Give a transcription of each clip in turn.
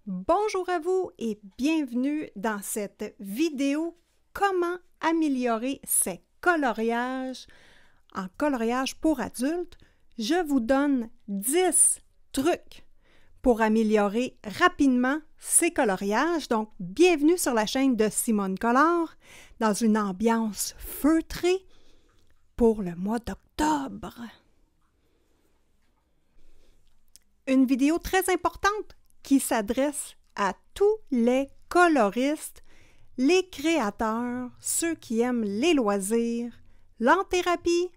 Bonjour à vous et bienvenue dans cette vidéo comment améliorer ses coloriages en coloriage pour adultes. Je vous donne 10 trucs pour améliorer rapidement ces coloriages. Donc, bienvenue sur la chaîne de Simone Color dans une ambiance feutrée pour le mois d'octobre. Une vidéo très importante qui s'adresse à tous les coloristes, les créateurs, ceux qui aiment les loisirs, l'art-thérapie,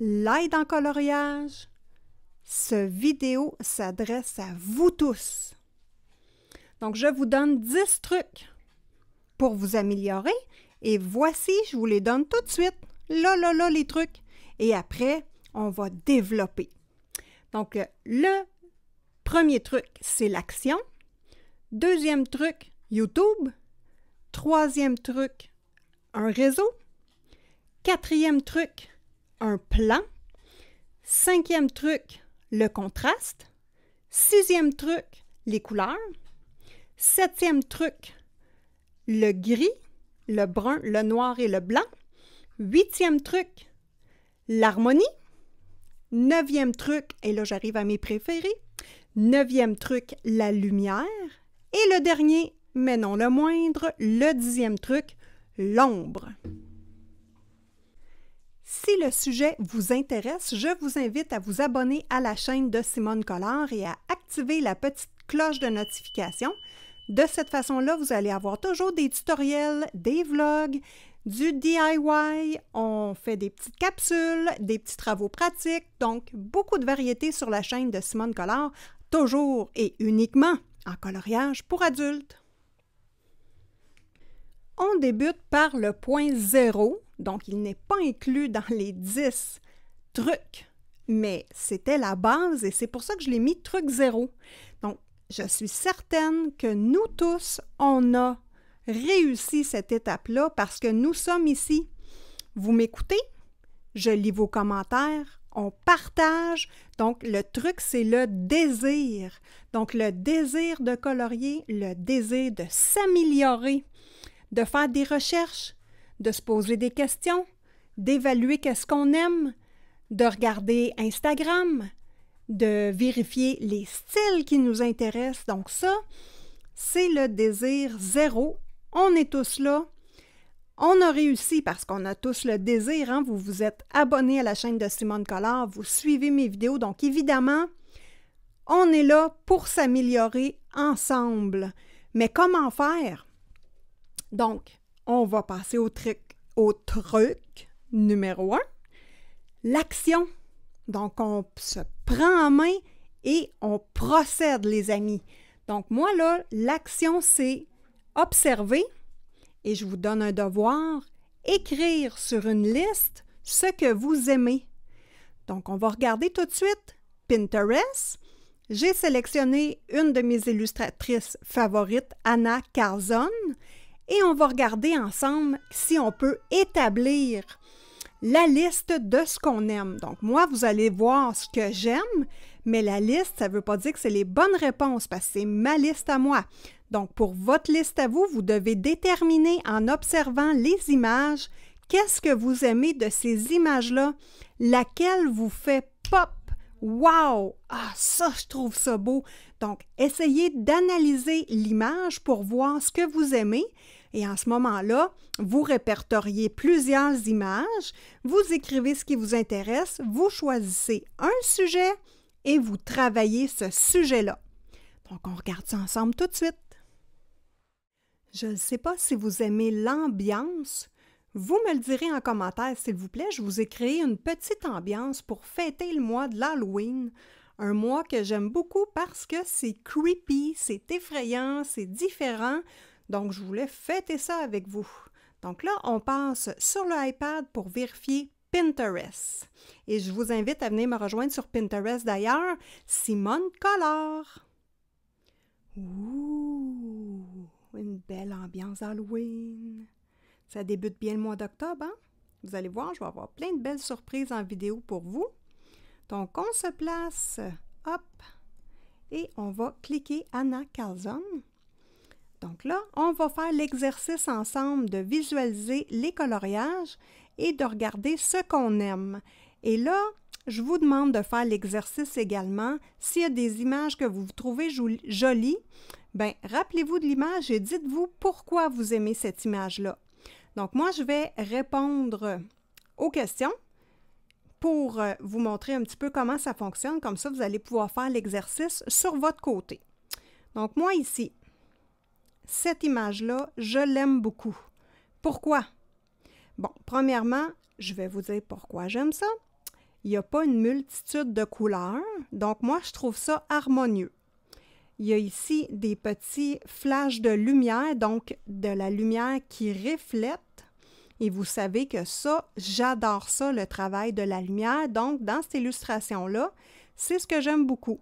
l'aide en coloriage. Cette vidéo s'adresse à vous tous. Donc, je vous donne 10 trucs pour vous améliorer et voici, je vous les donne tout de suite. Là, les trucs. Et après, on va développer. Donc, le premier truc, c'est l'action. Deuxième truc, YouTube. Troisième truc, un réseau. Quatrième truc, un plan. Cinquième truc, le contraste. Sixième truc, les couleurs. Septième truc, le gris, le brun, le noir et le blanc. Huitième truc, l'harmonie. Neuvième truc, et là j'arrive à mes préférés. Neuvième truc, la lumière. Et le dernier, mais non le moindre, le 10e truc, l'ombre. Si le sujet vous intéresse, je vous invite à vous abonner à la chaîne de Simone Color et à activer la petite cloche de notification. De cette façon-là, vous allez avoir toujours des tutoriels, des vlogs, du DIY, on fait des petites capsules, des petits travaux pratiques, donc beaucoup de variétés sur la chaîne de Simone Color, toujours et uniquement en coloriage pour adultes. On débute par le point 0, donc il n'est pas inclus dans les 10 trucs, mais c'était la base et c'est pour ça que je l'ai mis truc 0. Donc, je suis certaine que nous tous, on a réussi cette étape-là parce que nous sommes ici. Vous m'écoutez? Je lis vos commentaires, on partage. Donc, le truc, c'est le désir. Donc, le désir de colorier, le désir de s'améliorer, de faire des recherches, de se poser des questions, d'évaluer qu'est-ce qu'on aime, de regarder Instagram, de vérifier les styles qui nous intéressent. Donc, ça, c'est le désir 0. On est tous là. On a réussi parce qu'on a tous le désir. Hein? Vous vous êtes abonnés à la chaîne de Simone Color, vous suivez mes vidéos. Donc, évidemment, on est là pour s'améliorer ensemble. Mais comment faire? Donc, on va passer au truc numéro 1, l'action. Donc, on se prend en main et on procède, les amis. Donc, moi, là, l'action, c'est observer, et je vous donne un devoir, écrire sur une liste ce que vous aimez. Donc, on va regarder tout de suite Pinterest. J'ai sélectionné une de mes illustratrices favorites, Anna Carzon, et on va regarder ensemble si on peut établir la liste de ce qu'on aime. Donc, moi, vous allez voir ce que j'aime, mais la liste, ça ne veut pas dire que c'est les bonnes réponses parce que c'est ma liste à moi. Donc, pour votre liste à vous, vous devez déterminer en observant les images, qu'est-ce que vous aimez de ces images-là, laquelle vous fait pop. Wow! Ah, ça, je trouve ça beau. Donc, essayez d'analyser l'image pour voir ce que vous aimez. Et en ce moment-là, vous répertoriez plusieurs images, vous écrivez ce qui vous intéresse, vous choisissez un sujet et vous travaillez ce sujet-là. Donc, on regarde ça ensemble tout de suite. Je ne sais pas si vous aimez l'ambiance. Vous me le direz en commentaire, s'il vous plaît. Je vous ai créé une petite ambiance pour fêter le mois de l'Halloween. Un mois que j'aime beaucoup parce que c'est creepy, c'est effrayant, c'est différent. Donc, je voulais fêter ça avec vous. Donc là, on passe sur le iPad pour vérifier Pinterest. Et je vous invite à venir me rejoindre sur Pinterest d'ailleurs, Simone Color. Ouh, une belle ambiance Halloween. Ça débute bien le mois d'octobre, hein? Vous allez voir, je vais avoir plein de belles surprises en vidéo pour vous. Donc, on se place, hop, et on va cliquer Anna Carlson. Donc là, on va faire l'exercice ensemble de visualiser les coloriages et de regarder ce qu'on aime. Et là, je vous demande de faire l'exercice également. S'il y a des images que vous trouvez jolies, bien, rappelez-vous de l'image et dites-vous pourquoi vous aimez cette image-là. Donc, moi, je vais répondre aux questions pour vous montrer un petit peu comment ça fonctionne. Comme ça, vous allez pouvoir faire l'exercice sur votre côté. Donc, moi, ici, cette image-là, je l'aime beaucoup. Pourquoi? Bon, premièrement, je vais vous dire pourquoi j'aime ça. Il n'y a pas une multitude de couleurs, donc moi, je trouve ça harmonieux. Il y a ici des petits flashs de lumière, donc de la lumière qui reflète. Et vous savez que ça, j'adore ça, le travail de la lumière. Donc, dans cette illustration-là, c'est ce que j'aime beaucoup.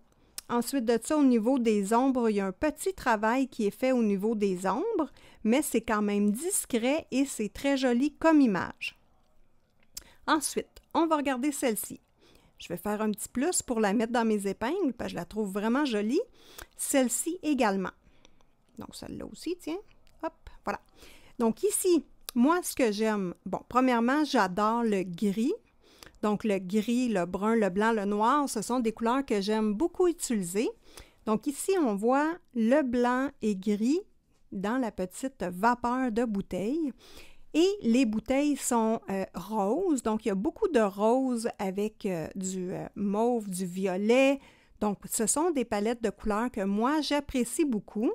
Ensuite de ça, au niveau des ombres, il y a un petit travail qui est fait au niveau des ombres, mais c'est quand même discret et c'est très joli comme image. Ensuite, on va regarder celle-ci. Je vais faire un petit plus pour la mettre dans mes épingles, parce que je la trouve vraiment jolie. Celle-ci également. Donc, celle-là aussi, tiens. Hop, voilà. Donc, ici, moi, ce que j'aime, bon, premièrement, j'adore le gris. Donc, le gris, le brun, le blanc, le noir, ce sont des couleurs que j'aime beaucoup utiliser. Donc, ici, on voit le blanc et gris dans la petite vapeur de bouteille. Et les bouteilles sont roses, donc il y a beaucoup de roses avec du mauve, du violet. Donc, ce sont des palettes de couleurs que moi, j'apprécie beaucoup.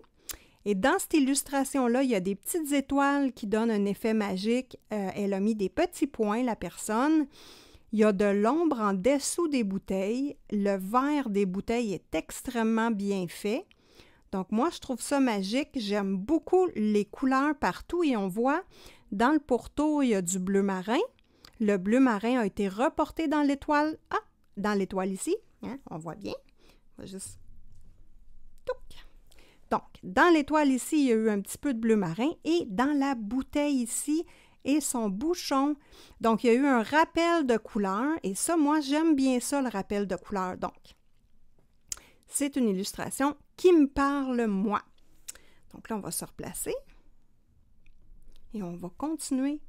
Et dans cette illustration-là, il y a des petites étoiles qui donnent un effet magique. Elle a mis des petits points, la personne. Il y a de l'ombre en dessous des bouteilles. Le verre des bouteilles est extrêmement bien fait. Donc, moi, je trouve ça magique. J'aime beaucoup les couleurs partout et on voit dans le pourtour, il y a du bleu marin. Le bleu marin a été reporté dans l'étoile. Ah, dans l'étoile ici. Hein, on voit bien. On va juste... Donc, dans l'étoile ici, il y a eu un petit peu de bleu marin et dans la bouteille ici et son bouchon. Donc, il y a eu un rappel de couleurs et ça, moi, j'aime bien ça, le rappel de couleurs. Donc, c'est une illustration qui me parle, moi. Donc là, on va se replacer. Et on va continuer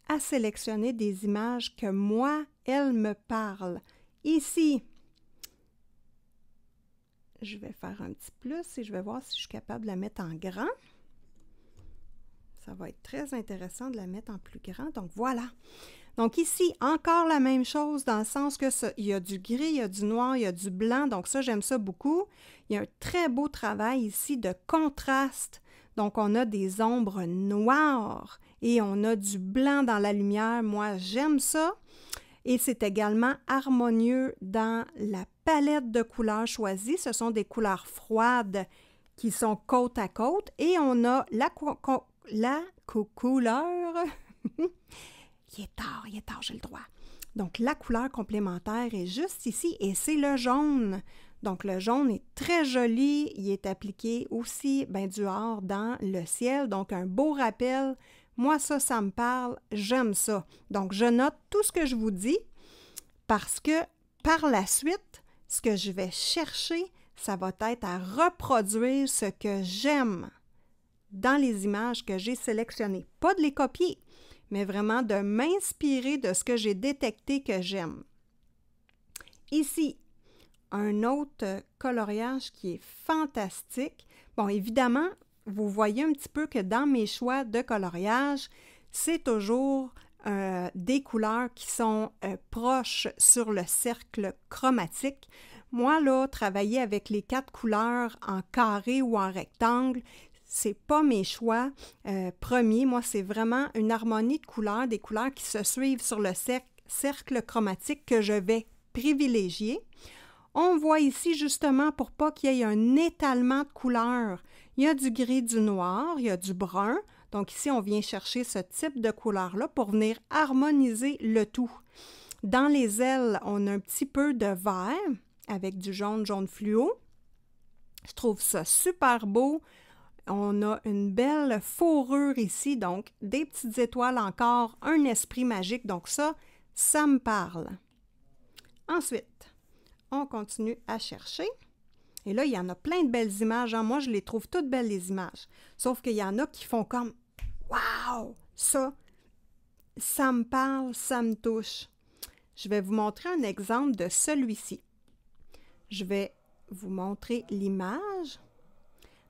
à sélectionner des images que moi, elles me parlent. Ici, je vais faire un petit plus et je vais voir si je suis capable de la mettre en grand. Ça va être très intéressant de la mettre en plus grand. Donc, voilà. Donc, ici, encore la même chose dans le sens que il y a du gris, il y a du noir, il y a du blanc. Donc, ça, j'aime ça beaucoup. Il y a un très beau travail ici de contraste. Donc, on a des ombres noires et on a du blanc dans la lumière. Moi, j'aime ça. Et c'est également harmonieux dans la palette de couleurs choisies. Ce sont des couleurs froides qui sont côte à côte. Et on a la couleur... il est tard, j'ai le droit. Donc, la couleur complémentaire est juste ici et c'est le jaune. Donc, le jaune est très joli. Il est appliqué aussi du or dans le ciel. Donc, un beau rappel. Moi, ça me parle. J'aime ça. Donc, je note tout ce que je vous dis parce que par la suite, ce que je vais chercher, ça va être à reproduire ce que j'aime dans les images que j'ai sélectionnées. Pas de les copier, mais vraiment de m'inspirer de ce que j'ai détecté que j'aime. Ici, un autre coloriage qui est fantastique. Bon, évidemment, vous voyez un petit peu que dans mes choix de coloriage, c'est toujours des couleurs qui sont proches sur le cercle chromatique. Moi, là, travailler avec les 4 couleurs en carré ou en rectangle, c'est pas mes choix premiers. Moi, c'est vraiment une harmonie de couleurs, des couleurs qui se suivent sur le cercle chromatique que je vais privilégier. On voit ici justement pour pas qu'il y ait un étalement de couleurs. Il y a du gris, du noir, il y a du brun. Donc ici, on vient chercher ce type de couleur-là pour venir harmoniser le tout. Dans les ailes, on a un petit peu de vert avec du jaune fluo. Je trouve ça super beau. On a une belle fourrure ici, donc des petites étoiles encore, un esprit magique. Donc ça me parle. Ensuite, On continue à chercher. Et là, il y en a plein de belles images. Hein? Moi, je les trouve toutes belles, les images. Sauf qu'il y en a qui font comme « Wow! Ça me parle, ça me touche. » Je vais vous montrer un exemple de celui-ci. Je vais vous montrer l'image.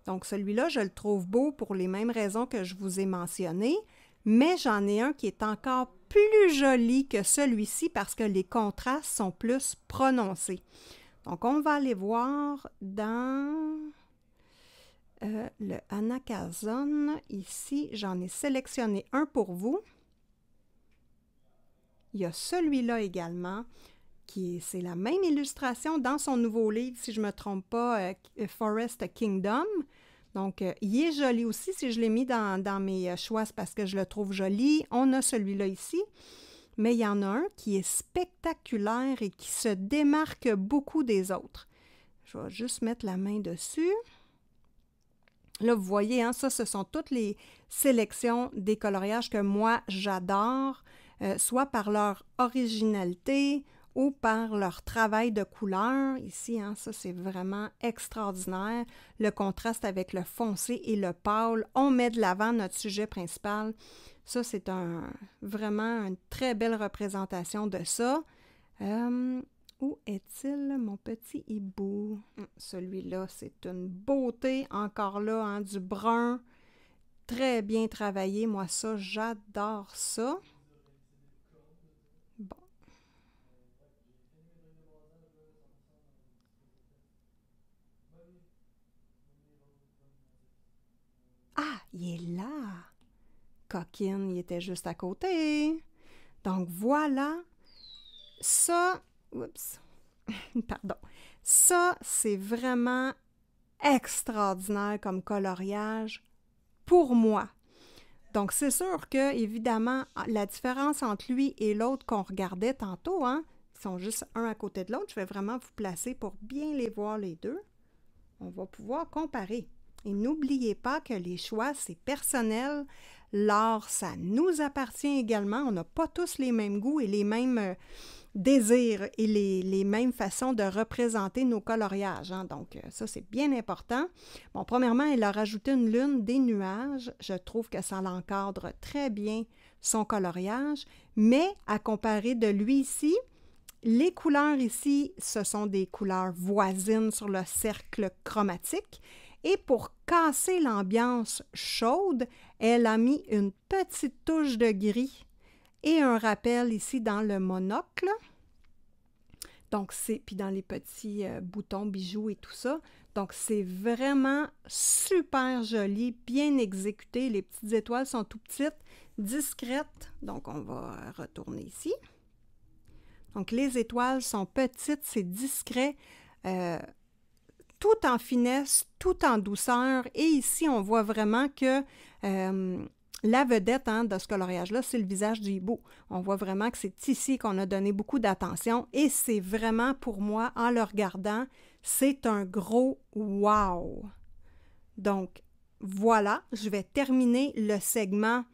Donc, celui-là, je le trouve beau pour les mêmes raisons que je vous ai mentionnées, mais j'en ai un qui est encore plus joli que celui-ci parce que les contrastes sont plus prononcés. Donc, on va aller voir dans le Anakazon. Ici, j'en ai sélectionné un pour vous. Il y a celui-là également, c'est la même illustration dans son nouveau livre, si je ne me trompe pas, Forest Kingdom. Donc, il est joli aussi. Si je l'ai mis dans mes choix, c'est parce que je le trouve joli. On a celui-là ici. Mais il y en a un qui est spectaculaire et qui se démarque beaucoup des autres. Je vais juste mettre la main dessus. Là, vous voyez, hein, ça, ce sont toutes les sélections des coloriages que moi, j'adore, soit par leur originalité ou par leur travail de couleur. Ici, hein, ça, c'est vraiment extraordinaire. Le contraste avec le foncé et le pâle, on met de l'avant notre sujet principal. Ça, c'est vraiment une très belle représentation de ça. Où est-il, mon petit hibou? Celui-là, c'est une beauté. Encore là, hein, du brun. Très bien travaillé. Moi, ça, j'adore ça. Bon. Ah, il est là! Coquine, il était juste à côté. Donc, voilà. Ça, oups, pardon. Ça, c'est vraiment extraordinaire comme coloriage pour moi. Donc, c'est sûr que, évidemment, la différence entre lui et l'autre qu'on regardait tantôt, hein, ils sont juste un à côté de l'autre. Je vais vraiment vous placer pour bien les voir les deux. On va pouvoir comparer. Et n'oubliez pas que les choix, c'est personnel. L'art, ça nous appartient également. On n'a pas tous les mêmes goûts et les mêmes désirs et les mêmes façons de représenter nos coloriages. Hein. Donc, ça, c'est bien important. Bon, premièrement, il a rajouté une lune des nuages. Je trouve que ça l'encadre très bien son coloriage. Mais, à comparer de lui ici, les couleurs ici, ce sont des couleurs voisines sur le cercle chromatique. Et pour casser l'ambiance chaude, elle a mis une petite touche de gris et un rappel ici dans le monocle. Donc, puis dans les petits boutons, bijoux et tout ça. Donc, c'est vraiment super joli, bien exécuté. Les petites étoiles sont tout petites, discrètes. Donc, on va retourner ici. Donc, les étoiles sont petites, c'est discret. Tout en finesse, tout en douceur. Et ici, on voit vraiment que la vedette de ce coloriage-là, c'est le visage du hibou. On voit vraiment que c'est ici qu'on a donné beaucoup d'attention. Et c'est vraiment, pour moi, en le regardant, c'est un gros wow! Donc, voilà, je vais terminer le segment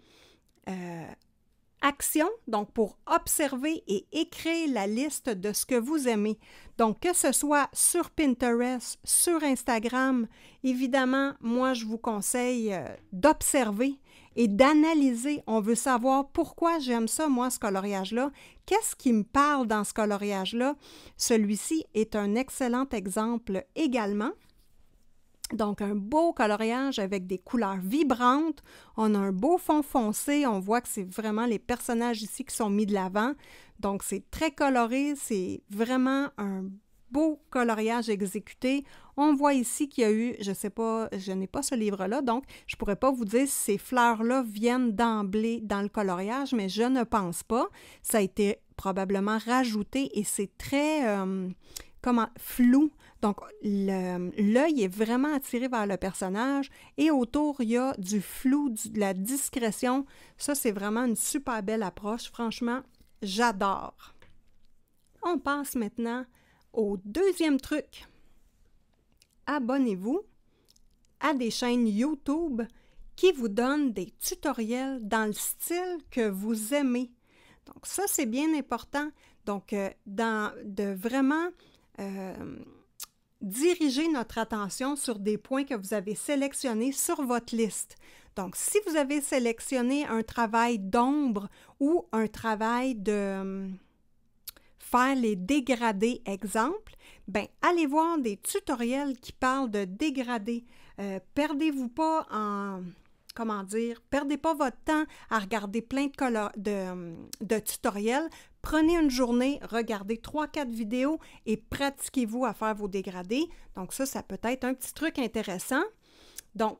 action, donc pour observer et écrire la liste de ce que vous aimez. Donc, que ce soit sur Pinterest, sur Instagram, évidemment, moi, je vous conseille d'observer et d'analyser. On veut savoir pourquoi j'aime ça, moi, ce coloriage-là. Qu'est-ce qui me parle dans ce coloriage-là? Celui-ci est un excellent exemple également. Donc, un beau coloriage avec des couleurs vibrantes. On a un beau fond foncé. On voit que c'est vraiment les personnages ici qui sont mis de l'avant. Donc, c'est très coloré. C'est vraiment un beau coloriage exécuté. On voit ici qu'il y a eu, je ne sais pas, je n'ai pas ce livre-là, donc je ne pourrais pas vous dire si ces fleurs-là viennent d'emblée dans le coloriage, mais je ne pense pas. Ça a été probablement rajouté et c'est très flou. Donc, l'œil est vraiment attiré vers le personnage et autour, il y a du flou, de la discrétion. Ça, c'est vraiment une super belle approche. Franchement, j'adore. On passe maintenant au deuxième truc. Abonnez-vous à des chaînes YouTube qui vous donnent des tutoriels dans le style que vous aimez. Donc, ça, c'est bien important. Donc, de vraiment diriger notre attention sur des points que vous avez sélectionnés sur votre liste. Donc, si vous avez sélectionné un travail d'ombre ou un travail de faire les dégradés, exemple, bien, allez voir des tutoriels qui parlent de dégradés. Perdez-vous pas en... Comment dire? Perdez pas votre temps à regarder plein de tutoriels. Prenez une journée, regardez 3-4 vidéos et pratiquez-vous à faire vos dégradés. Donc ça peut être un petit truc intéressant. Donc,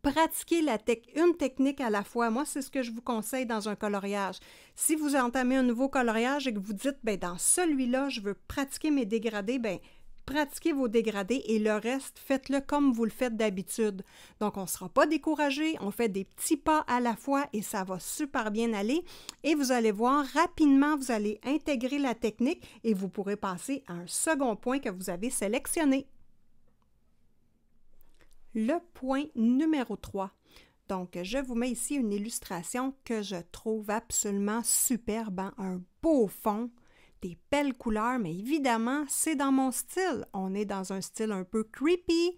pratiquez une technique à la fois. Moi, c'est ce que je vous conseille dans un coloriage. Si vous entamez un nouveau coloriage et que vous dites, bien, dans celui-là, je veux pratiquer mes dégradés, bien, pratiquez vos dégradés et le reste, faites-le comme vous le faites d'habitude. Donc, on ne sera pas découragé, on fait des petits pas à la fois et ça va super bien aller. Et vous allez voir, rapidement, vous allez intégrer la technique et vous pourrez passer à un second point que vous avez sélectionné. Le point numéro 3. Donc, je vous mets ici une illustration que je trouve absolument superbe, hein? Un beau fond, des belles couleurs, mais évidemment, c'est dans mon style. On est dans un style un peu creepy,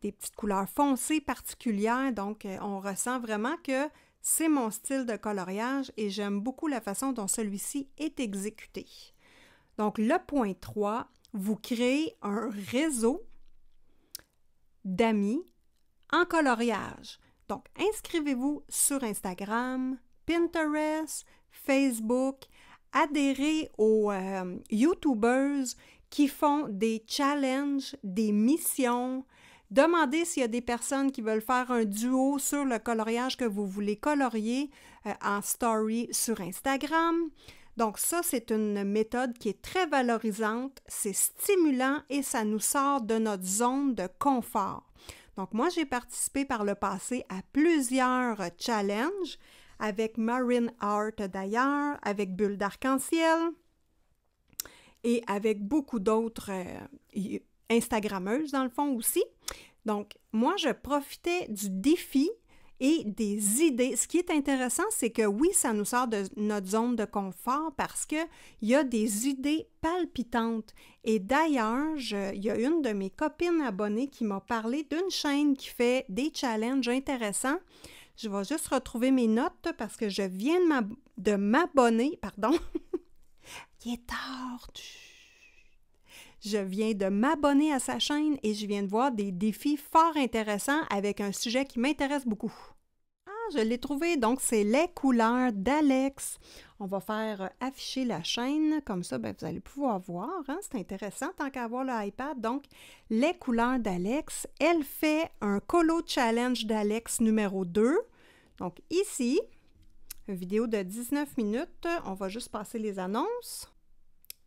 des petites couleurs foncées particulières, donc on ressent vraiment que c'est mon style de coloriage et j'aime beaucoup la façon dont celui-ci est exécuté. Donc, le point 3, vous créez un réseau d'amis en coloriage. Donc, inscrivez-vous sur Instagram, Pinterest, Facebook, adhérez aux YouTubers qui font des challenges, des missions. Demandez s'il y a des personnes qui veulent faire un duo sur le coloriage que vous voulez colorier en story sur Instagram. Donc ça, c'est une méthode qui est très valorisante, c'est stimulant et ça nous sort de notre zone de confort. Donc moi, j'ai participé par le passé à plusieurs challenges avec Marine Art d'ailleurs, avec Bulle d'Arc-en-Ciel et avec beaucoup d'autres Instagrammeuses dans le fond aussi. Donc moi, je profitais du défi et des idées. Ce qui est intéressant, c'est que oui, ça nous sort de notre zone de confort parce qu'il y a des idées palpitantes. Et d'ailleurs, il y a une de mes copines abonnées qui m'a parlé d'une chaîne qui fait des challenges intéressants. Je vais juste retrouver mes notes parce que je viens de m'abonner, pardon. Il est tard. Je viens de m'abonner à sa chaîne et je viens de voir des défis fort intéressants avec un sujet qui m'intéresse beaucoup. Ah, je l'ai trouvé, donc c'est les couleurs d'Alex. On va faire afficher la chaîne, comme ça, bien, vous allez pouvoir voir. Hein? C'est intéressant tant qu'à avoir l'iPad. Donc, les couleurs d'Alex, elle fait un colo challenge d'Alex numéro 2. Donc ici, une vidéo de 19 minutes. On va juste passer les annonces.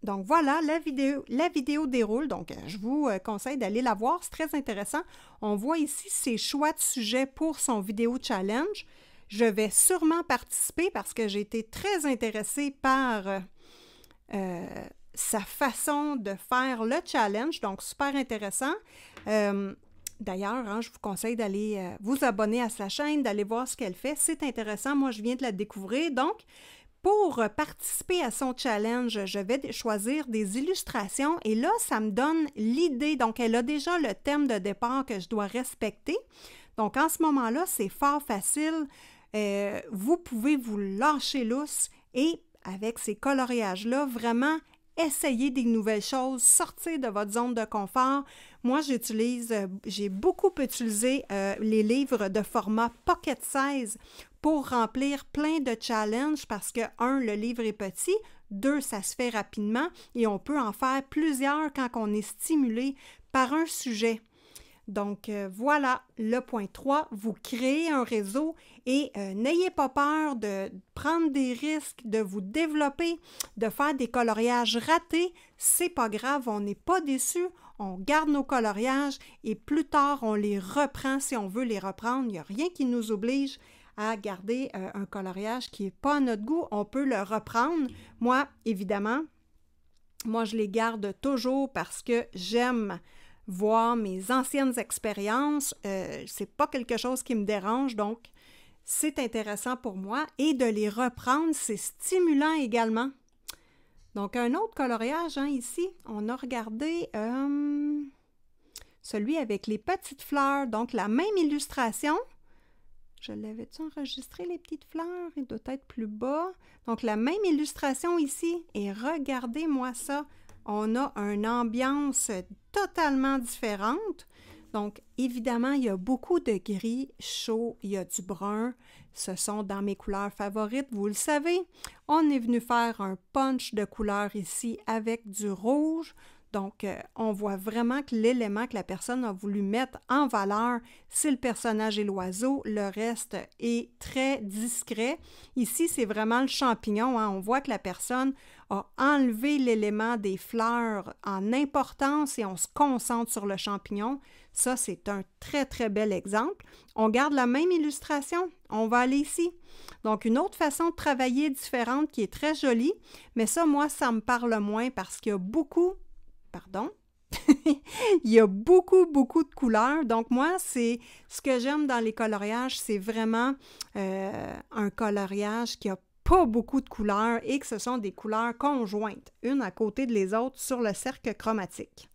Donc voilà, la vidéo déroule, donc je vous conseille d'aller la voir, c'est très intéressant. On voit ici ses choix de sujets pour son vidéo challenge. Je vais sûrement participer parce que j'ai été très intéressée par sa façon de faire le challenge, donc super intéressant. D'ailleurs, hein, je vous conseille d'aller vous abonner à sa chaîne, d'aller voir ce qu'elle fait, c'est intéressant, moi je viens de la découvrir, donc... Pour participer à son challenge, je vais choisir des illustrations et là, ça me donne l'idée. Donc, elle a déjà le thème de départ que je dois respecter. Donc, en ce moment-là, c'est fort facile. Vous pouvez vous lâcher lousse et avec ces coloriages-là, vraiment essayer des nouvelles choses, sortir de votre zone de confort. Moi, j'ai beaucoup utilisé les livres de format Pocket Size pour remplir plein de challenges parce que, 1, le livre est petit, 2, ça se fait rapidement et on peut en faire plusieurs quand on est stimulé par un sujet. Donc, voilà le point 3, vous créez un réseau et n'ayez pas peur de prendre des risques, de vous développer, de faire des coloriages ratés. C'est pas grave, on n'est pas déçu, on garde nos coloriages et plus tard, on les reprend si on veut les reprendre. Il n'y a rien qui nous oblige à garder un coloriage qui n'est pas à notre goût. On peut le reprendre. Moi, évidemment, je les garde toujours parce que j'aime voir mes anciennes expériences. C'est pas quelque chose qui me dérange, donc c'est intéressant pour moi. Et de les reprendre, c'est stimulant également. Donc, un autre coloriage, hein, ici, on a regardé celui avec les petites fleurs. Donc, la même illustration. Je l'avais-tu enregistré, les petites fleurs? Il doit être plus bas. Donc, la même illustration ici. Et regardez-moi ça. On a une ambiance totalement différente. Donc, évidemment, il y a beaucoup de gris chaud, il y a du brun. Ce sont dans mes couleurs favorites, vous le savez. On est venu faire un punch de couleurs ici avec du rouge. Donc, on voit vraiment que l'élément que la personne a voulu mettre en valeur, c'est le personnage et l'oiseau. Le reste est très discret. Ici, c'est vraiment le champignon, hein. On voit que la personne a enlevé l'élément des fleurs en importance et on se concentre sur le champignon. Ça, c'est un très, très bel exemple. On garde la même illustration. On va aller ici. Donc, une autre façon de travailler différente qui est très jolie, mais ça, moi, ça me parle moins parce qu'il y a beaucoup... Pardon? Il y a beaucoup, beaucoup de couleurs. Donc, moi, c'est ce que j'aime dans les coloriages, c'est vraiment un coloriage qui a pas beaucoup de couleurs et que ce sont des couleurs conjointes, une à côté de les autres sur le cercle chromatique.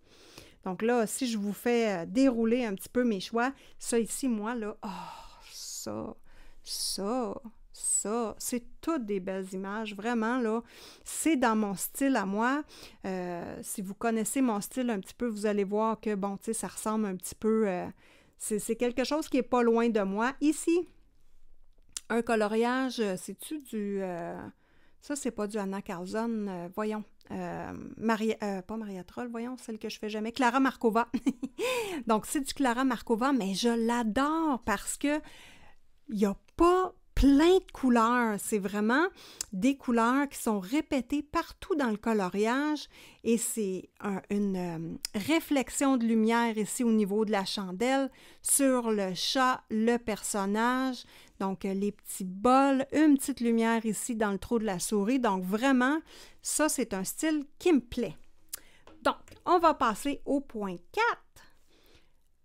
Donc là, si je vous fais dérouler un petit peu mes choix, ça ici, moi, là, oh, ça, c'est toutes des belles images, vraiment, là, c'est dans mon style à moi. Si vous connaissez mon style un petit peu, vous allez voir que, bon, tu sais, ça ressemble un petit peu, c'est quelque chose qui est pas loin de moi. Ici, un coloriage, c'est-tu du... ça, c'est pas du Anna Carlson, voyons. Pas Maria Troll, voyons, celle que je fais jamais. Clara Markova. Donc, c'est du Clara Markova, mais je l'adore parce que il n'y a pas plein de couleurs. C'est vraiment des couleurs qui sont répétées partout dans le coloriage et c'est une réflexion de lumière ici au niveau de la chandelle sur le chat, le personnage. Donc, les petits bols, une petite lumière ici dans le trou de la souris. Donc, vraiment, ça, c'est un style qui me plaît. Donc, on va passer au point 4.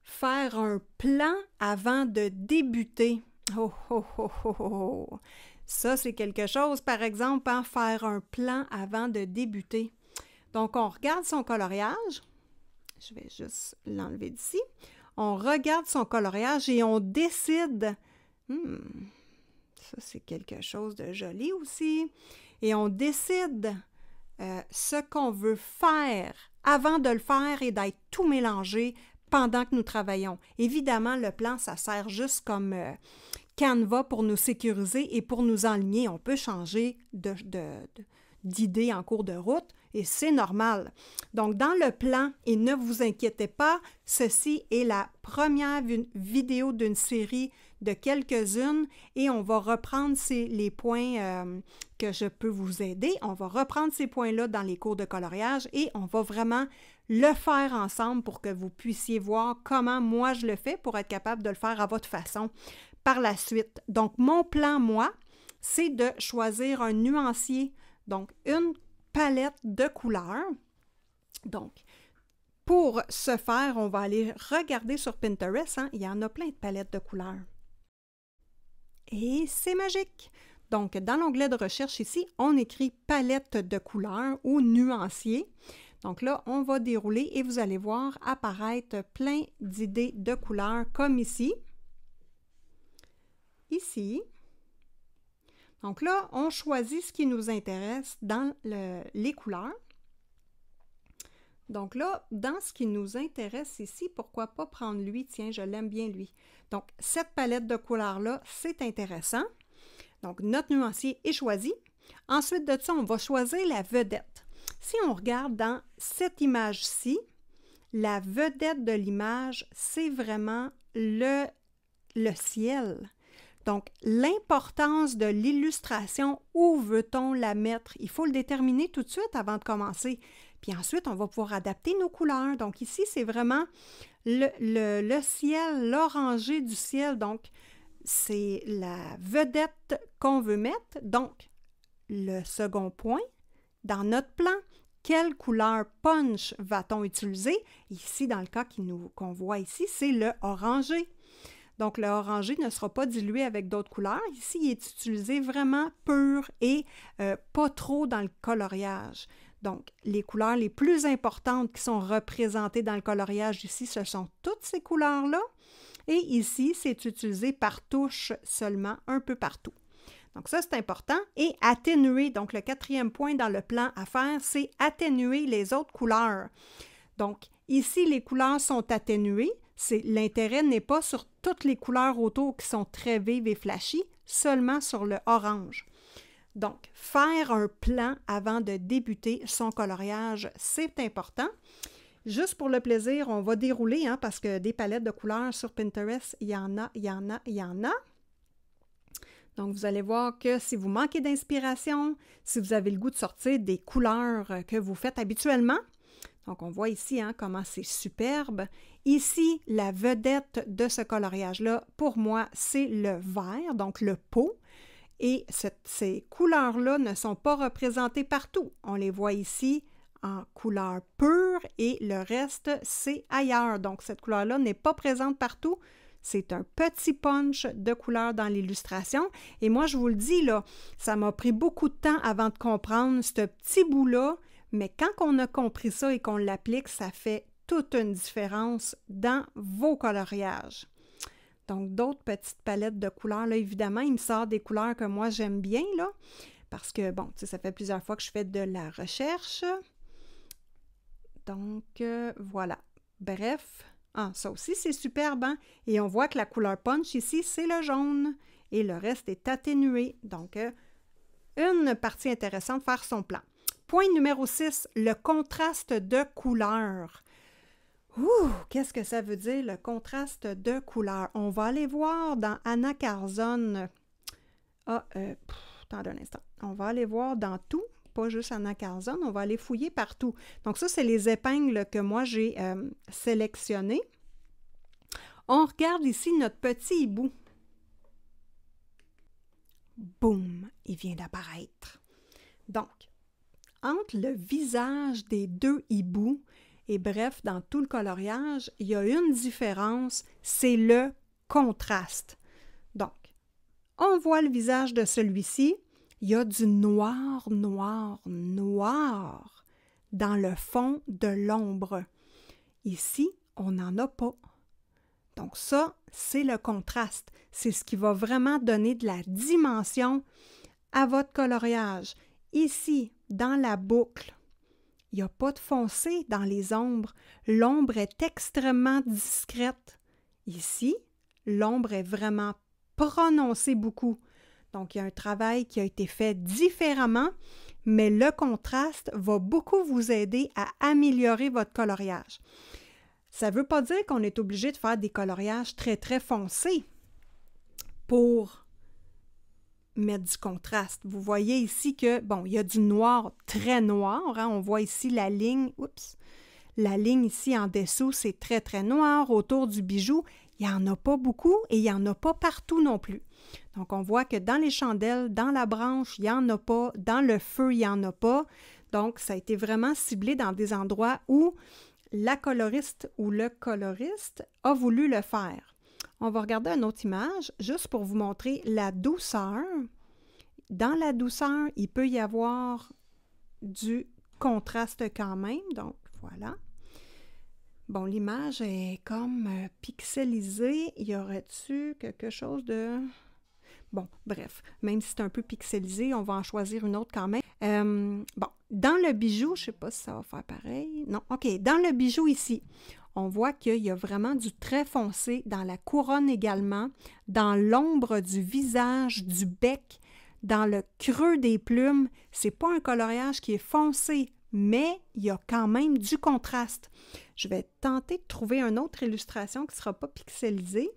Faire un plan avant de débuter. Oh, oh, oh, oh, oh. Ça, c'est quelque chose, par exemple, hein, faire un plan avant de débuter. Donc, on regarde son coloriage. Je vais juste l'enlever d'ici. On regarde son coloriage et on décide... ça, c'est quelque chose de joli aussi. Et on décide ce qu'on veut faire avant de le faire et d'être tout mélangé pendant que nous travaillons. Évidemment, le plan, ça sert juste comme canevas pour nous sécuriser et pour nous enligner. On peut changer d'idée en cours de route et c'est normal. Donc, dans le plan, et ne vous inquiétez pas, ceci est la première vidéo d'une série de quelques-unes et on va reprendre les points que je peux vous aider. On va reprendre ces points-là dans les cours de coloriage et on va vraiment le faire ensemble pour que vous puissiez voir comment moi je le fais pour être capable de le faire à votre façon par la suite. Donc, mon plan, moi, c'est de choisir un nuancier, donc une palette de couleurs. Donc, pour ce faire, on va aller regarder sur Pinterest, hein, il y en a plein de palettes de couleurs. Et c'est magique! Donc, dans l'onglet de recherche ici, on écrit palette de couleurs ou nuancier. Donc là, on va dérouler et vous allez voir apparaître plein d'idées de couleurs comme ici. Ici. Donc là, on choisit ce qui nous intéresse dans les couleurs. Donc là, dans ce qui nous intéresse ici, pourquoi pas prendre lui? Tiens, je l'aime bien lui. Donc, cette palette de couleurs-là, c'est intéressant. Donc, notre nuancier est choisi. Ensuite de ça, on va choisir la vedette. Si on regarde dans cette image-ci, la vedette de l'image, c'est vraiment le ciel. Donc, l'importance de l'illustration, où veut-on la mettre? Il faut le déterminer tout de suite avant de commencer. Puis ensuite, on va pouvoir adapter nos couleurs. Donc ici, c'est vraiment le ciel, l'orangé du ciel. Donc, c'est la vedette qu'on veut mettre. Donc, le second point, dans notre plan, quelle couleur punch va-t-on utiliser? Ici, dans le cas qu'on voit ici, c'est le orangé. Donc, le orangé ne sera pas dilué avec d'autres couleurs. Ici, il est utilisé vraiment pur et pas trop dans le coloriage. Donc, les couleurs les plus importantes qui sont représentées dans le coloriage ici, ce sont toutes ces couleurs-là. Et ici, c'est utilisé par touche seulement, un peu partout. Donc ça, c'est important. Et atténuer, donc le 4e point dans le plan à faire, c'est atténuer les autres couleurs. Donc, ici, les couleurs sont atténuées. L'intérêt n'est pas sur toutes les couleurs autour qui sont très vives et flashy, seulement sur le orange. Donc, faire un plan avant de débuter son coloriage, c'est important. Juste pour le plaisir, on va dérouler, hein, parce que des palettes de couleurs sur Pinterest, il y en a. Donc, vous allez voir que si vous manquez d'inspiration, si vous avez le goût de sortir des couleurs que vous faites habituellement, donc on voit ici hein, comment c'est superbe. Ici, la vedette de ce coloriage-là, pour moi, c'est le vert, donc le pot. Et ces couleurs-là ne sont pas représentées partout. On les voit ici en couleur pure et le reste, c'est ailleurs. Donc, cette couleur-là n'est pas présente partout. C'est un petit punch de couleur dans l'illustration. Et moi, je vous le dis, là, ça m'a pris beaucoup de temps avant de comprendre ce petit bout-là. Mais quand on a compris ça et qu'on l'applique, ça fait toute une différence dans vos coloriages. Donc, d'autres petites palettes de couleurs, là, évidemment, il me sort des couleurs que moi, j'aime bien, là, parce que, bon, tu sais, ça fait plusieurs fois que je fais de la recherche. Donc, voilà. Bref, ça aussi, c'est superbe, hein? Et on voit que la couleur punch ici, c'est le jaune, et le reste est atténué. Donc, une partie intéressante, faire son plan. Point numéro 6, le contraste de couleurs. Ouh, qu'est-ce que ça veut dire, le contraste de couleurs? On va aller voir dans Anna Carzone. Attendez un instant. On va aller voir dans tout, pas juste Anna Carzone, on va aller fouiller partout. Donc ça, c'est les épingles que moi, j'ai sélectionnées. On regarde ici notre petit hibou. Boum, il vient d'apparaître. Donc, entre le visage des deux hiboux, et bref, dans tout le coloriage, il y a une différence, c'est le contraste. Donc, on voit le visage de celui-ci, il y a du noir, noir, noir dans le fond de l'ombre. Ici, on n'en a pas. Donc ça, c'est le contraste. C'est ce qui va vraiment donner de la dimension à votre coloriage. Ici, dans la boucle, il n'y a pas de foncé dans les ombres. L'ombre est extrêmement discrète. Ici, l'ombre est vraiment prononcée beaucoup. Donc, il y a un travail qui a été fait différemment, mais le contraste va beaucoup vous aider à améliorer votre coloriage. Ça ne veut pas dire qu'on est obligé de faire des coloriages très, très foncés pour mettre du contraste. Vous voyez ici que, bon, il y a du noir très noir. Hein? On voit ici la ligne, la ligne ici en dessous, c'est très, très noir. Autour du bijou, il n'y en a pas beaucoup et il n'y en a pas partout non plus. Donc, on voit que dans les chandelles, dans la branche, il n'y en a pas. Dans le feu, il n'y en a pas. Donc, ça a été vraiment ciblé dans des endroits où la coloriste ou le coloriste a voulu le faire. On va regarder une autre image, juste pour vous montrer la douceur. Dans la douceur, il peut y avoir du contraste quand même. Donc, voilà. Bon, l'image est comme pixelisée. Y aurait-tu quelque chose de... Bon, bref, même si c'est un peu pixelisé, on va en choisir une autre quand même. Bon, dans le bijou, je ne sais pas si ça va faire pareil. Non, OK, dans le bijou ici, on voit qu'il y a vraiment du très foncé dans la couronne également, dans l'ombre du visage, du bec, dans le creux des plumes. C'est pas un coloriage qui est foncé, mais il y a quand même du contraste. Je vais tenter de trouver une autre illustration qui ne sera pas pixelisée,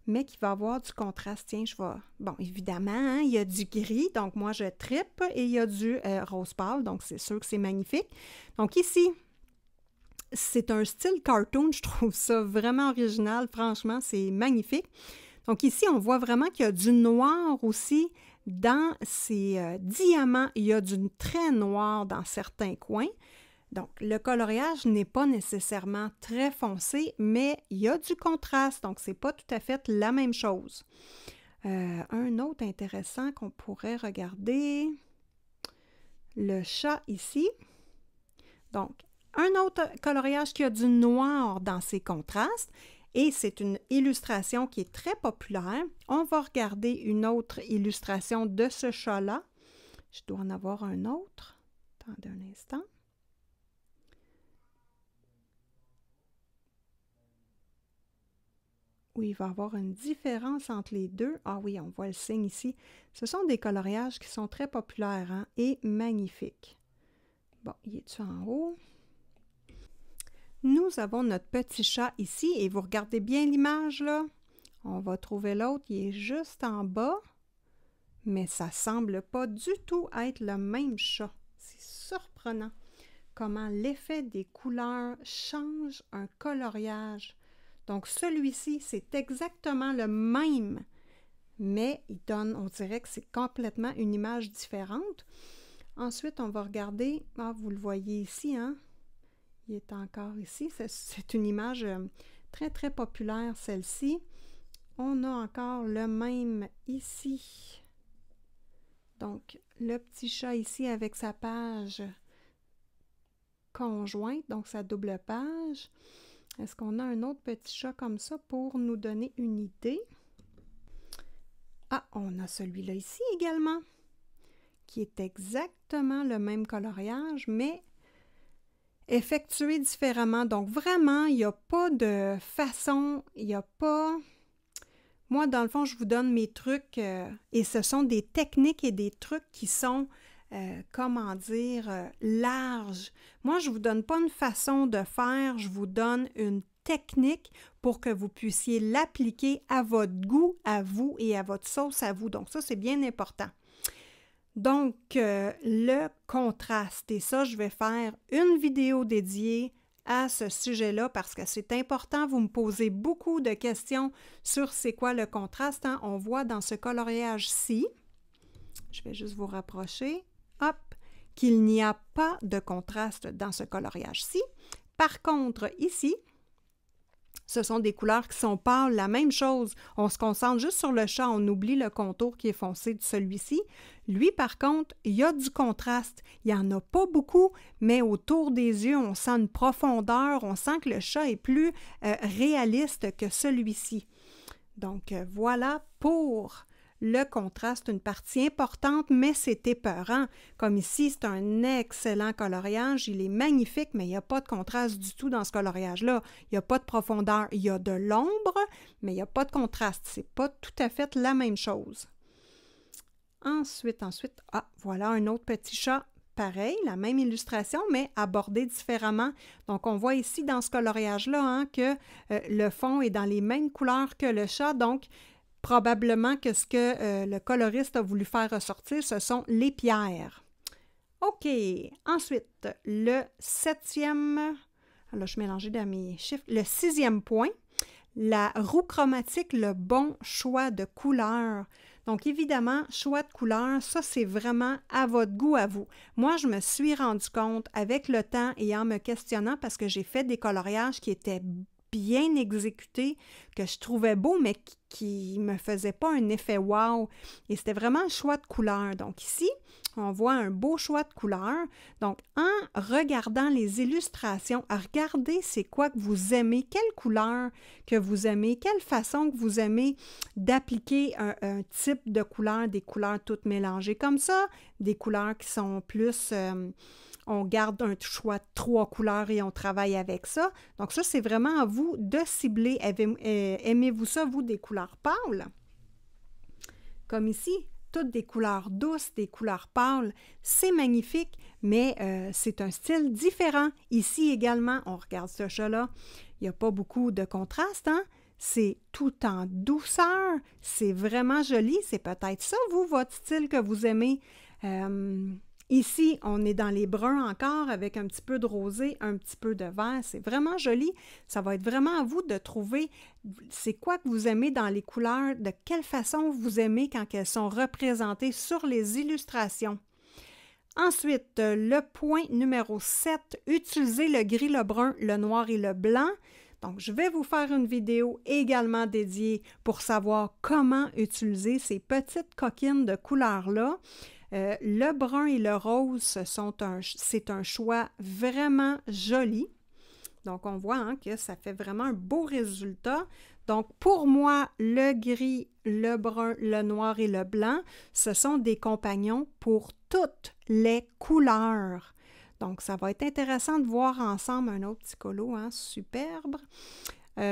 mais qui va avoir du contraste. Tiens, je vais... Bon, évidemment, hein, il y a du gris, donc moi, je trippe, et il y a du rose pâle, donc c'est sûr que c'est magnifique. Donc ici, c'est un style cartoon, je trouve ça vraiment original, franchement, c'est magnifique. Donc ici, on voit vraiment qu'il y a du noir aussi dans ces diamants. Il y a du très noir dans certains coins. Donc, le coloriage n'est pas nécessairement très foncé, mais il y a du contraste, donc c'est pas tout à fait la même chose. Un autre intéressant qu'on pourrait regarder, le chat ici. Donc, un autre coloriage qui a du noir dans ses contrastes, et c'est une illustration qui est très populaire. On va regarder une autre illustration de ce chat-là. Je dois en avoir un autre. Attendez un instant. Oui, il va y avoir une différence entre les deux. Ah oui, on voit le signe ici. Ce sont des coloriages qui sont très populaires, hein, et magnifiques. Bon, il est-tu en haut? Nous avons notre petit chat ici, et vous regardez bien l'image, là. On va trouver l'autre, il est juste en bas, mais ça semble pas du tout être le même chat. C'est surprenant comment l'effet des couleurs change un coloriage. Donc, celui-ci, c'est exactement le même, mais il donne, on dirait que c'est complètement une image différente. Ensuite, on va regarder, vous le voyez ici, hein? Il est encore ici. C'est une image très, très populaire, celle-ci. On a encore le même ici. Donc, le petit chat ici avec sa page conjointe, donc sa double page. Est-ce qu'on a un autre petit chat comme ça pour nous donner une idée? Ah, on a celui-là ici également, qui est exactement le même coloriage, mais effectué différemment. Donc, vraiment, il n'y a pas de façon, il n'y a pas... Moi, dans le fond, je vous donne mes trucs et ce sont des techniques et des trucs qui sont, larges. Moi, je ne vous donne pas une façon de faire, je vous donne une technique pour que vous puissiez l'appliquer à votre goût, à vous et à votre sauce à vous. Donc, ça, c'est bien important. Donc, le contraste, et ça, je vais faire une vidéo dédiée à ce sujet-là parce que c'est important. Vous me posez beaucoup de questions sur c'est quoi le contraste, hein? On voit dans ce coloriage-ci, je vais juste vous rapprocher, hop, qu'il n'y a pas de contraste dans ce coloriage-ci. Par contre, ici, ce sont des couleurs qui sont pâles, la même chose. On se concentre juste sur le chat, on oublie le contour qui est foncé de celui-ci. Lui, par contre, il y a du contraste. Il n'y en a pas beaucoup, mais autour des yeux, on sent une profondeur, on sent que le chat est plus réaliste que celui-ci. Donc, voilà pour le contraste, une partie importante, mais c'est épeurant. Comme ici, c'est un excellent coloriage, il est magnifique, mais il n'y a pas de contraste du tout dans ce coloriage-là. Il n'y a pas de profondeur, il y a de l'ombre, mais il n'y a pas de contraste. C'est pas tout à fait la même chose. Ensuite, voilà un autre petit chat. Pareil, la même illustration, mais abordée différemment. Donc, on voit ici dans ce coloriage-là, hein, que le fond est dans les mêmes couleurs que le chat, donc probablement que ce que le coloriste a voulu faire ressortir, ce sont les pierres. OK. Ensuite, le 7e... Là, je mélangeais dans mes chiffres. Le 6e point, la roue chromatique, le bon choix de couleur. Donc, évidemment, choix de couleur, ça, c'est vraiment à votre goût, à vous. Moi, je me suis rendu compte avec le temps et en me questionnant parce que j'ai fait des coloriages qui étaient bien exécuté, que je trouvais beau, mais qui ne me faisait pas un effet wow. Et c'était vraiment un choix de couleur. Donc ici, on voit un beau choix de couleur. Donc, en regardant les illustrations, à regarder c'est quoi que vous aimez, quelle couleur que vous aimez, quelle façon que vous aimez d'appliquer un type de couleur, des couleurs toutes mélangées comme ça, des couleurs qui sont plus... on garde un choix de 3 couleurs et on travaille avec ça. Donc ça, c'est vraiment à vous de cibler. Aimez-vous ça, vous, des couleurs pâles? Comme ici, toutes des couleurs douces, des couleurs pâles. C'est magnifique, mais c'est un style différent. Ici également, on regarde ce chat-là, il n'y a pas beaucoup de contraste, hein? C'est tout en douceur. C'est vraiment joli. C'est peut-être ça, vous, votre style que vous aimez. Ici, on est dans les bruns encore avec un petit peu de rosé, un petit peu de vert. C'est vraiment joli. Ça va être vraiment à vous de trouver c'est quoi que vous aimez dans les couleurs, de quelle façon vous aimez quand elles sont représentées sur les illustrations. Ensuite, le point numéro 7, utiliser le gris, le brun, le noir et le blanc. Donc, je vais vous faire une vidéo également dédiée pour savoir comment utiliser ces petites coquines de couleurs-là. Le brun et le rose, c'est un choix vraiment joli. Donc, on voit hein, que ça fait vraiment un beau résultat. Donc, pour moi, le gris, le brun, le noir et le blanc, ce sont des compagnons pour toutes les couleurs. Donc, ça va être intéressant de voir ensemble un autre petit colo, hein, superbe.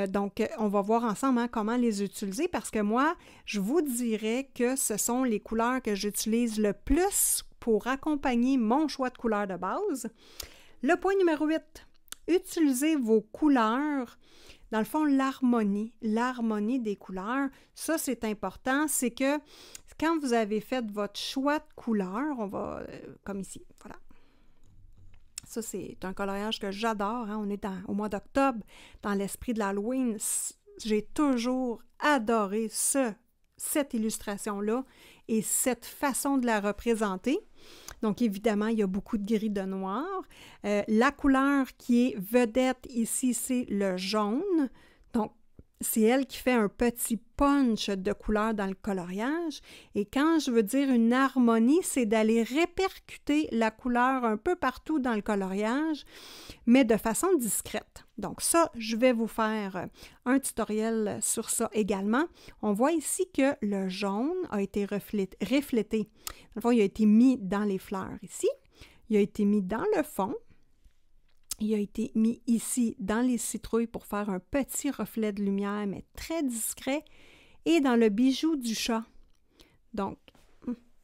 Donc, on va voir ensemble hein, comment les utiliser parce que moi, je vous dirais que ce sont les couleurs que j'utilise le plus pour accompagner mon choix de couleur de base. Le point numéro 8, utilisez vos couleurs. Dans le fond, l'harmonie des couleurs, ça c'est important, c'est que quand vous avez fait votre choix de couleur, on va, comme ici, voilà. Ça, c'est un coloriage que j'adore. Hein? On est au mois d'octobre, dans l'esprit de l'Halloween. J'ai toujours adoré cette illustration-là et cette façon de la représenter. Donc, évidemment, il y a beaucoup de gris de noir. La couleur qui est vedette ici, c'est le jaune. Donc, c'est elle qui fait un petit punch de couleur dans le coloriage. Et quand je veux dire une harmonie, c'est d'aller répercuter la couleur un peu partout dans le coloriage, mais de façon discrète. Donc ça, je vais vous faire un tutoriel sur ça également. On voit ici que le jaune a été reflété. Dans le fond, il a été mis dans les fleurs ici. Il a été mis dans le fond. Il a été mis ici dans les citrouilles pour faire un petit reflet de lumière, mais très discret, et dans le bijou du chat. Donc,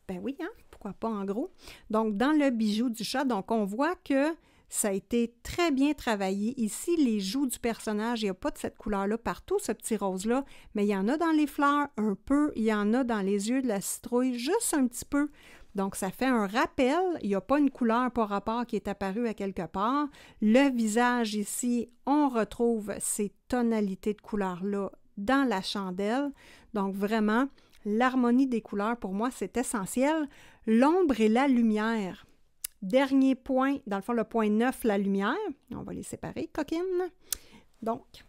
ben oui, hein, pourquoi pas en gros. Donc, dans le bijou du chat, donc on voit que ça a été très bien travaillé. Ici, les joues du personnage, il n'y a pas de cette couleur-là partout, ce petit rose-là, mais il y en a dans les fleurs un peu, il y en a dans les yeux de la citrouille juste un petit peu. Donc, ça fait un rappel. Il n'y a pas une couleur par rapport qui est apparue à quelque part. Le visage ici, on retrouve ces tonalités de couleurs-là dans la chandelle. Donc, vraiment, l'harmonie des couleurs, pour moi, c'est essentiel. L'ombre et la lumière. Dernier point, dans le fond, le point 9, la lumière. On va les séparer, coquine. Donc,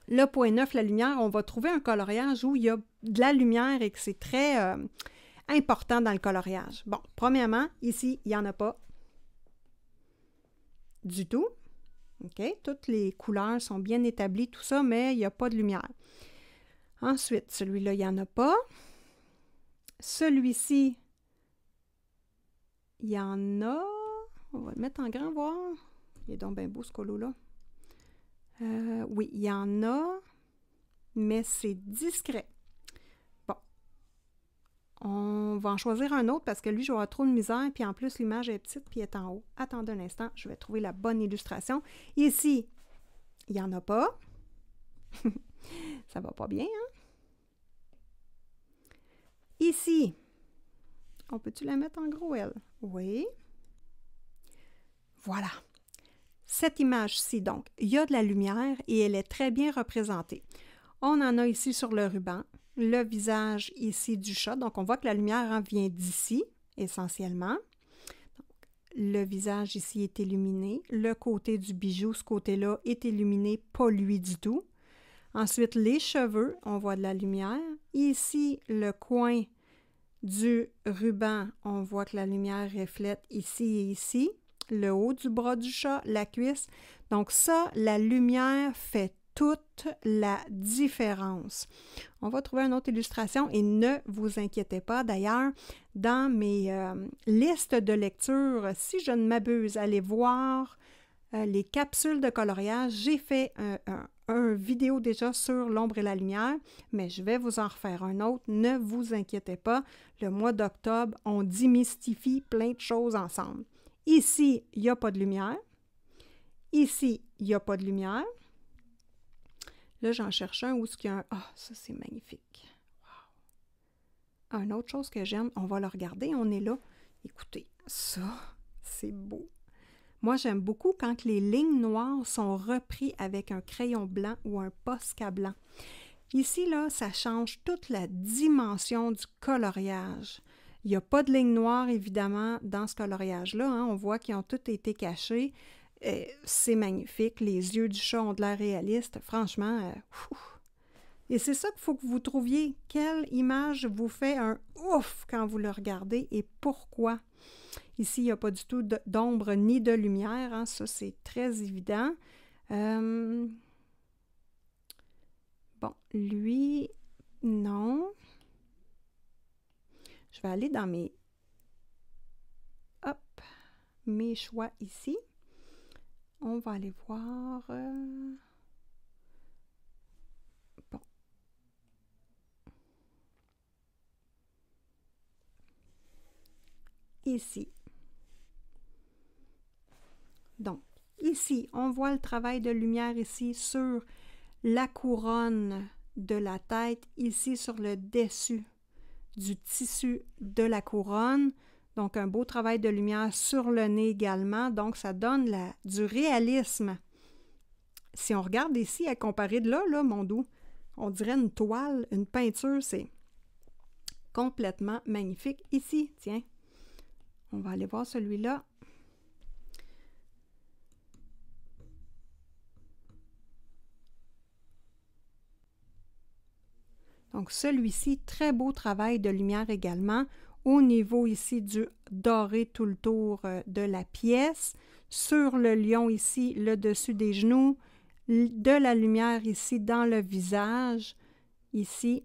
le point 9, la lumière, on va trouver un coloriage où il y a de la lumière et que c'est très important dans le coloriage. Bon, premièrement, ici, il n'y en a pas du tout. OK? Toutes les couleurs sont bien établies, tout ça, mais il n'y a pas de lumière. Ensuite, celui-là, il n'y en a pas. Celui-ci, il y en a. On va le mettre en grand, voir. Il est donc bien beau, ce colo-là. Oui, il y en a, mais c'est discret. Bon. On va en choisir un autre parce que lui, j'aurai trop de misère. Puis en plus, l'image est petite puis est en haut. Attendez un instant, je vais trouver la bonne illustration. Ici, il n'y en a pas. Ça va pas bien, hein? Ici, on peut-tu la mettre en gros, elle? Oui. Voilà. Cette image-ci, donc, il y a de la lumière et elle est très bien représentée. On en a ici sur le ruban, le visage ici du chat. Donc, on voit que la lumière vient d'ici, essentiellement. Donc, le visage ici est illuminé. Le côté du bijou, ce côté-là, est illuminé, pas lui du tout. Ensuite, les cheveux, on voit de la lumière. Ici, le coin du ruban, on voit que la lumière reflète ici et ici. Le haut du bras du chat, la cuisse. Donc ça, la lumière fait toute la différence. On va trouver une autre illustration et ne vous inquiétez pas. D'ailleurs, dans mes listes de lecture, si je ne m'abuse, allez voir les capsules de coloriage. J'ai fait un vidéo déjà sur l'ombre et la lumière, mais je vais vous en refaire un autre. Ne vous inquiétez pas. Le mois d'octobre, on démystifie plein de choses ensemble. Ici, il n'y a pas de lumière. Ici, il n'y a pas de lumière. Là, j'en cherche un où il y a un... Ah, ça, c'est magnifique. Wow. Une autre chose que j'aime, on va le regarder, on est là. Écoutez, ça, c'est beau. Moi, j'aime beaucoup quand les lignes noires sont reprises avec un crayon blanc ou un Posca blanc. Ici, là, ça change toute la dimension du coloriage. Il n'y a pas de ligne noire, évidemment, dans ce coloriage-là. Hein. On voit qu'ils ont tous été cachés. C'est magnifique. Les yeux du chat ont de l'air réaliste. Franchement, et c'est ça qu'il faut que vous trouviez. Quelle image vous fait un ouf quand vous le regardez et pourquoi? Ici, il n'y a pas du tout d'ombre ni de lumière. Hein. Ça, c'est très évident. Bon, lui, non. Je vais aller dans mes choix ici. On va aller voir. Bon. Ici. Donc, ici, on voit le travail de lumière ici sur la couronne de la tête, ici sur le dessus du tissu de la couronne. Donc, un beau travail de lumière sur le nez également. Donc, ça donne du réalisme. Si on regarde ici, à comparer de là, mon doux, on dirait une toile, une peinture. C'est complètement magnifique. Ici, tiens, on va aller voir celui-là. Donc, celui-ci, très beau travail de lumière également. Au niveau ici du doré tout le tour de la pièce. Sur le lion ici, le dessus des genoux. De la lumière ici dans le visage. Ici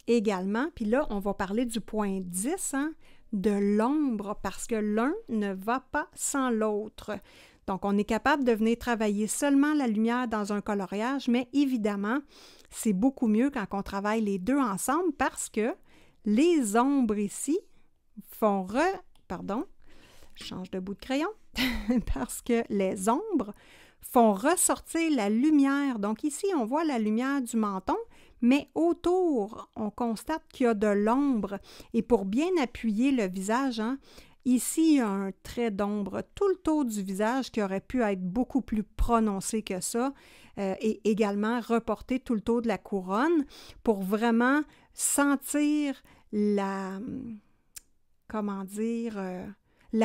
également. Puis là, on va parler du point 10, hein, de l'ombre, parce que l'un ne va pas sans l'autre. Donc, on est capable de venir travailler seulement la lumière dans un coloriage, mais évidemment, c'est beaucoup mieux quand on travaille les deux ensemble parce que les ombres ici font je change de bout de crayon, parce que les ombres font ressortir la lumière. Donc ici, on voit la lumière du menton, mais autour, on constate qu'il y a de l'ombre. Et pour bien appuyer le visage, hein, ici, il y a un trait d'ombre tout le tour du visage qui aurait pu être beaucoup plus prononcé que ça et également reporté tout le tour de la couronne pour vraiment sentir la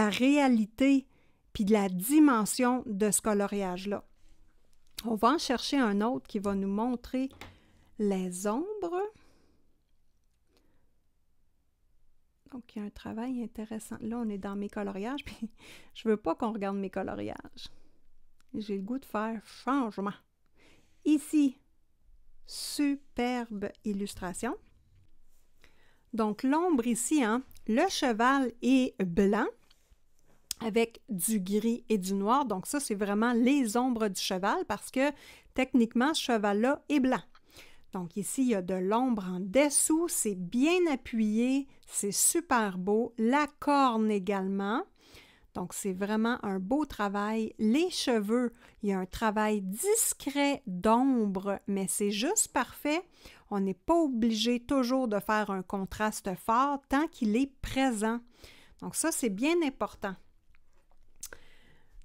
réalité puis de la dimension de ce coloriage-là. On va en chercher un autre qui va nous montrer les ombres. Donc, il y a un travail intéressant. Là, on est dans mes coloriages, puis je ne veux pas qu'on regarde mes coloriages. J'ai le goût de faire changement. Ici, superbe illustration. Donc, l'ombre ici, hein, le cheval est blanc avec du gris et du noir. Donc, ça, c'est vraiment les ombres du cheval parce que, techniquement, ce cheval-là est blanc. Donc, ici, il y a de l'ombre en dessous. C'est bien appuyé. C'est super beau. La corne également. Donc, c'est vraiment un beau travail. Les cheveux, il y a un travail discret d'ombre, mais c'est juste parfait. On n'est pas obligé toujours de faire un contraste fort tant qu'il est présent. Donc, ça, c'est bien important.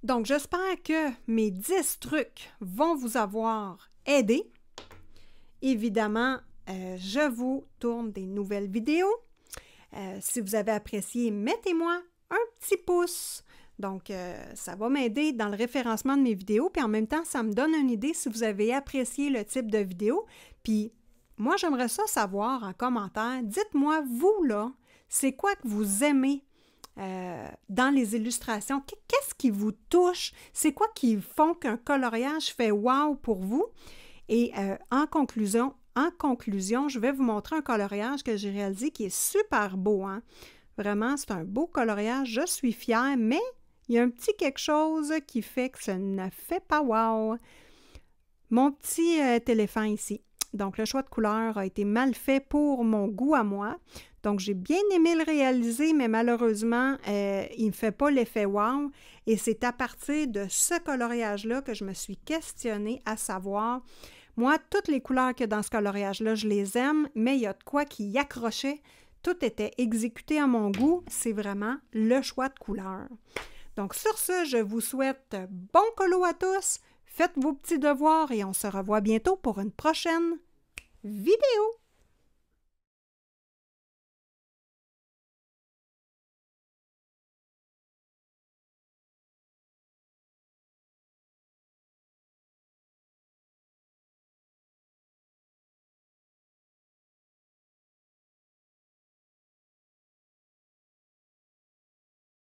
Donc, j'espère que mes 10 trucs vont vous avoir aidé. Évidemment, je vous tourne des nouvelles vidéos. Si vous avez apprécié, mettez-moi un petit pouce. Donc, ça va m'aider dans le référencement de mes vidéos. Puis en même temps, ça me donne une idée si vous avez apprécié le type de vidéo. Puis, moi, j'aimerais ça savoir en commentaire. Dites-moi, vous, là, c'est quoi que vous aimez dans les illustrations? Qu'est-ce qui vous touche? C'est quoi qui font qu'un coloriage fait « wow » pour vous? Et en conclusion, je vais vous montrer un coloriage que j'ai réalisé qui est super beau. Hein? Vraiment, c'est un beau coloriage. Je suis fière, mais il y a un petit quelque chose qui fait que ça ne fait pas wow. Mon petit éléphant ici. Donc, le choix de couleur a été mal fait pour mon goût à moi. Donc, j'ai bien aimé le réaliser, mais malheureusement, il ne me fait pas l'effet wow. Et c'est à partir de ce coloriage-là que je me suis questionnée à savoir, moi, toutes les couleurs qu'il y a dans ce coloriage-là, je les aime, mais il y a de quoi qui y accrochait. Tout était exécuté à mon goût. C'est vraiment le choix de couleur. Donc, sur ce, je vous souhaite bon colo à tous. Faites vos petits devoirs et on se revoit bientôt pour une prochaine vidéo.